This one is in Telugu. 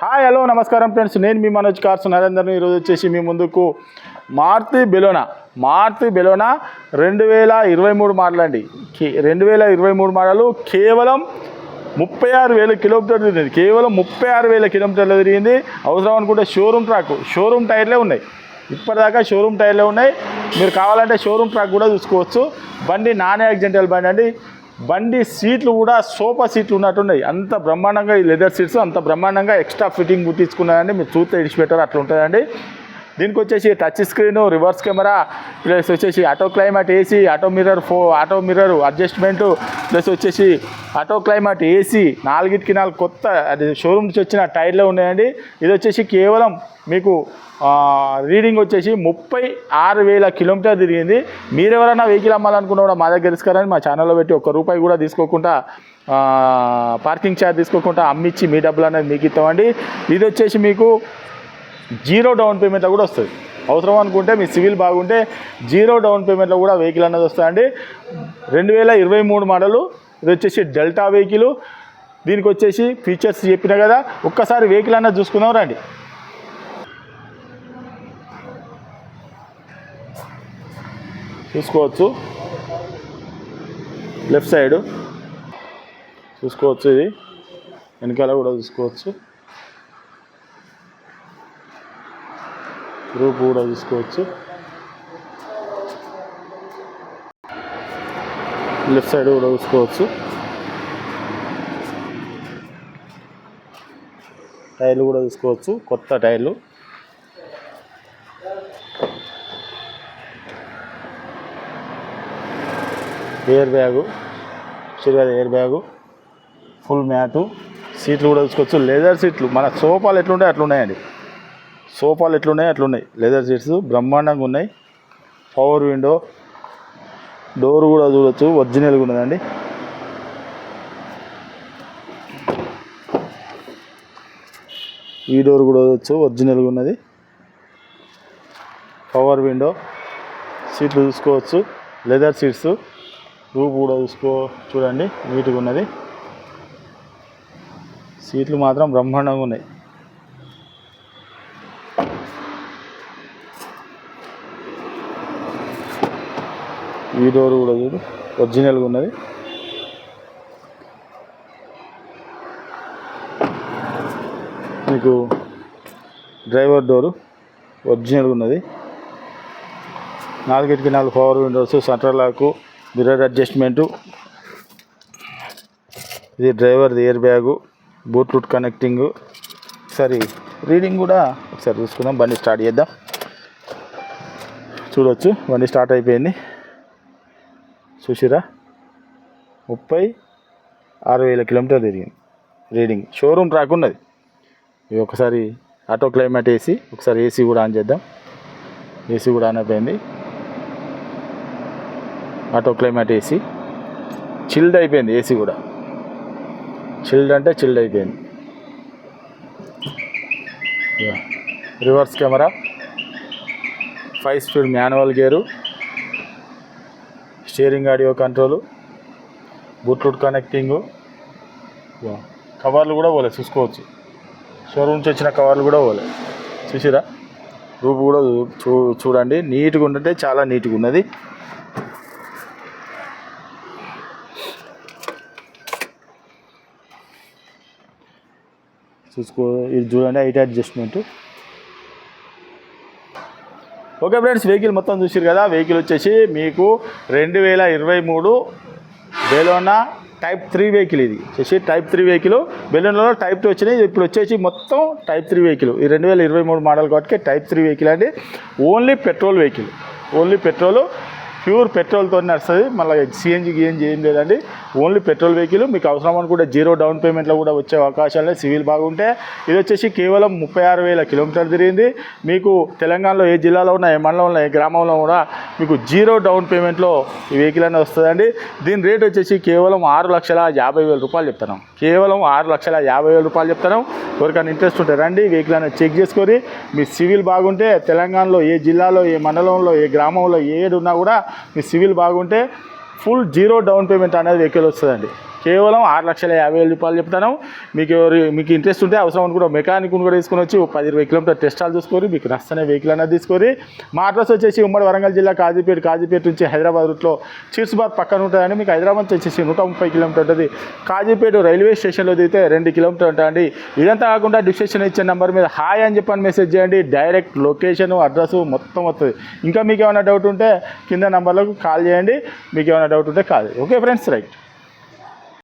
హాయ్ హలో నమస్కారం ఫ్రెండ్స్, నేను మీ మనోజ్ కార్స్ నరేందర్ని. ఈరోజు వచ్చేసి మీ ముందుకు మారుతి బెలోనా 2023 మోడల్ అండి. 2023 మోడలు. కేవలం 36,000 కిలోమీటర్లు తిరిగింది. కేవలం 36,000 కిలోమీటర్లు తిరిగింది. అవసరం అనుకుంటే షోరూమ్ టైర్లే ఉన్నాయి. ఇప్పటిదాకా షోరూమ్ టైర్లే ఉన్నాయి. మీరు కావాలంటే షోరూమ్ ట్రాక్ కూడా చూసుకోవచ్చు. బండి నాన్ యాక్సిడెంటల్ బండి అండి. బండి సీట్లు కూడా సోఫా సీట్లు ఉన్నట్టున్నాయి. అంత బ్రహ్మాండంగా ఈ లెదర్ సీట్స్ అంత బ్రహ్మాండంగా ఎక్స్ట్రా ఫిట్టింగ్ కుట్టించుకున్నాయండి. మీరు చూస్తే ఇడిచిపెట్టారు అట్లా ఉంటుందండి. దీనికి వచ్చేసి touch screen, reverse camera, plus వచ్చేసి auto climate AC, auto mirror adjustment, plus వచ్చేసి ఆటో క్లైమేట్ ఏసీ, 4 కొత్త అది షోరూమ్ నుంచి వచ్చిన టైర్లే ఉన్నాయండి. ఇది వచ్చేసి కేవలం మీకు రీడింగ్ వచ్చేసి 36,000 కిలోమీటర్ తిరిగింది. మీరెవరైనా వెహికల్ అమ్మాలనుకున్నా కూడా మా దగ్గర తీసుకురండి. మా ఛానల్లో పెట్టి ₹1 కూడా తీసుకోకుండా, పార్కింగ్ ఛార్జ్ తీసుకోకుండా అమ్మిచ్చి మీ డబ్బులు అనేది మీకు ఇస్తామండి. ఇది వచ్చేసి మీకు 0 డౌన్ పేమెంట్లో కూడా వస్తుంది. అవసరం అనుకుంటే మీ సివిల్ బాగుంటే 0 డౌన్ పేమెంట్లో కూడా వెహికల్ అనేది వస్తుందండి. 2023 మోడలు. ఇది వచ్చేసి డెల్టా వెహికల్. దీనికి వచ్చేసి ఫీచర్స్ చెప్పినా కదా, ఒక్కసారి వెహికల్ అన్నది చూసుకుందాం రండి. చూసుకోవచ్చు, లెఫ్ట్ సైడ్ చూసుకోవచ్చు, ఇది వెనకాల కూడా చూసుకోవచ్చు, రూప్ కూడా చూసుకోవచ్చు, లెఫ్ట్ సైడ్ కూడా చూసుకోవచ్చు. టైర్లు కూడా చూసుకోవచ్చు, కొత్త టైర్లు. ఎయిర్ బ్యాగు, ఫుల్ మ్యాటు, సీట్లు కూడా చూసుకోవచ్చు. లెదర్ సీట్లు మన సోఫాలు ఎట్లుంటాయి అట్లున్నాయండి. అట్లున్నాయి. లెదర్ సీట్స్ బ్రహ్మాండంగా ఉన్నాయి. పవర్ విండో, డోర్ కూడా చూడవచ్చు, ఒరిజినల్గా ఉన్నదండి. ఈ డోర్ కూడా చూడవచ్చు, ఒరిజినల్గా ఉన్నది. పవర్ విండో, సీట్లు చూసుకోవచ్చు, లెదర్ సీట్స్, రూప్ కూడా చూడండి, నీట్గా ఉన్నది. సీట్లు మాత్రం బ్రహ్మాండంగా ఉన్నాయి. ఈ డోర్ కూడా చూడు, ఒరిజినల్గా ఉన్నది. మీకు డ్రైవర్ డోరు ఒరిజినల్గా ఉన్నది. 4 పవర్ విండోస్, సెంట్రల్ లాకు, మిర్రర్ అడ్జస్ట్మెంటు, ఇది డ్రైవర్ది ఎయిర్ బ్యాగు, బ్లూటూత్ కనెక్టింగు. ఒకసారి రీడింగ్ కూడా ఒకసారి చూసుకుందాం. బండి స్టార్ట్ చేద్దాం. చూడవచ్చు, బండి స్టార్ట్ అయిపోయింది. చూసిరా, 36,000 కిలోమీటర్ తిరిగింది. రీడింగ్ షోరూమ్ ట్రాక్ ఉన్నది. ఇది ఒకసారి ఆటో క్లైమేట్ ఏసీ, ఒకసారి ఏసీ కూడా ఆన్ చేద్దాం. ఏసీ కూడా ఆన్ అయిపోయింది. ఆటో క్లైమేట్ ఏసీ చిల్డ్ అయిపోయింది. ఏసీ కూడా చిల్డ్ అయిపోయింది. Reverse camera, 5 speed manual gear, steering audio control, Bluetooth connecting. కవర్లు కూడా పోలే, చూసుకోవచ్చు. షోరూమ్ నుంచి వచ్చిన కవర్లు కూడా పోలే. చూసిరా, రూపు కూడా చూడండి, నీట్గా ఉంటే చాలా నీట్గా ఉన్నది. ఇది చూడండి, height adjustment. Okay friends, vehicle మొత్తం చూసారు కదా. వెహికల్ వచ్చేసి మీకు 2023 బెలోనా టైప్ 3 వెహికల్. ఇది వచ్చేసి టైప్ 3 వెహికల్. బెలోనాలో టైప్ 2 వచ్చినాయి. ఇప్పుడు వచ్చేసి మొత్తం టైప్ 3 వెహికల్. ఈ 2023 మోడల్ కాబట్టి టైప్ 3 వెహికల్ అండి. ఓన్లీ పెట్రోల్ వెహికల్, ప్యూర్ పెట్రోల్తో నడుస్తుంది. మళ్ళీ సిఎన్జి ఏం లేదండి. Only petrol vehicle. మీకు అవసరం అనుకుంటే 0 డౌన్ పేమెంట్లో కూడా వచ్చే అవకాశాలు, సివిల్ బాగుంటే. ఇది వచ్చేసి కేవలం 36,000 కిలోమీటర్లు తిరిగింది. మీకు తెలంగాణలో ఏ జిల్లాలో ఉన్నా, ఏ మండలంలో, ఏ గ్రామంలో కూడా మీకు 0 డౌన్ పేమెంట్లో ఈ వెహికల్ అనేది వస్తుందండి. దీని రేట్ వచ్చేసి కేవలం ₹6,50,000 చెప్తాను. కేవలం ₹6,50,000 చెప్తాను. ఎవరికైనా ఇంట్రెస్ట్ ఉంటే రండి, వెహికల్ అనేది చెక్ చేసుకొని. మీ సివిల్ బాగుంటే తెలంగాణలో ఏ జిల్లాలో, ఏ మండలంలో, ఏ గ్రామంలో ఏడున్నా కూడా మీ సివిల్ బాగుంటే ఫుల్ 0 డౌన్ పేమెంట్ అనేది వెహికల్ వస్తుందండి. కేవలం 6,50,000 రూపాయలు చెప్తాను. మీకు ఇంట్రెస్ట్ ఉంటే అవసరం అనుకుంటే మెకానిక్ కూడా తీసుకొని వచ్చి 10-20 కిలోమీటర్ టెస్టాలు చూసుకొని మీకు నచ్చనే వెహికల్ అనేది తీసుకొని మా అడ్రస్ వచ్చేసి ఉమ్మడి వరంగల్ జిల్లా కాజీపేట నుంచి హైదరాబాద్ రూట్లో చీర్స్బాగ్ పక్కన ఉంటుందండి. మీకు హైదరాబాద్ నుంచి వచ్చేసి 130 కిలోమీటర్ ఉంటుంది. కాజీపేట రైల్వే స్టేషన్లో దిగితే 2 కిలోమీటర్ ఉంటుందండి. ఇదంతా కాకుండా డిస్క్రిప్షన్ ఇచ్చే నెంబర్ మీద హాయ్ అని చెప్పని మెసేజ్ చేయండి. డైరెక్ట్ లొకేషన్ అడ్రస్ మొత్తం వస్తుంది. ఇంకా మీకు ఏమైనా డౌట్ ఉంటే కింద నెంబర్లకు కాల్ చేయండి. మీకు ఏమైనా డౌట్ ఉంటే కాల్. Okay friends, right.